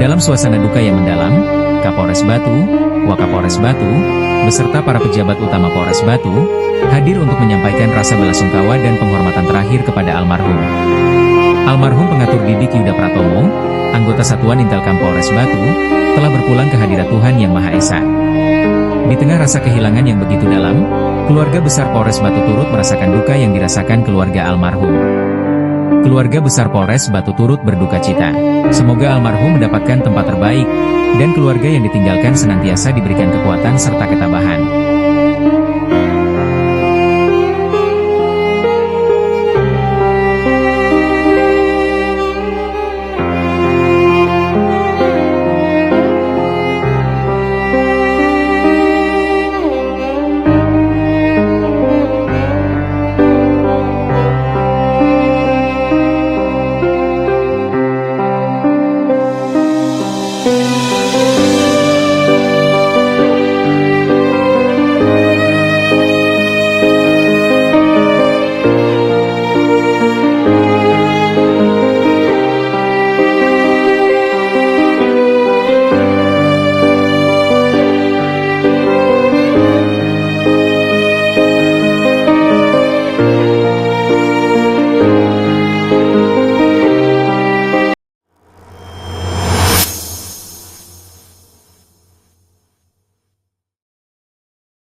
Dalam suasana duka yang mendalam, Kapolres Batu, Wakapolres Batu, beserta para pejabat utama Polres Batu, hadir untuk menyampaikan rasa belasungkawa dan penghormatan terakhir kepada almarhum. Almarhum Pengatur Didik Yuda Pratomo, anggota Satuan Intelkam Polres Batu, telah berpulang ke hadirat Tuhan Yang Maha Esa. Di tengah rasa kehilangan yang begitu dalam, keluarga besar Polres Batu turut merasakan duka yang dirasakan keluarga almarhum. Keluarga besar Polres Batu turut berduka cita. Semoga almarhum mendapatkan tempat terbaik, dan keluarga yang ditinggalkan senantiasa diberikan kekuatan serta ketabahan.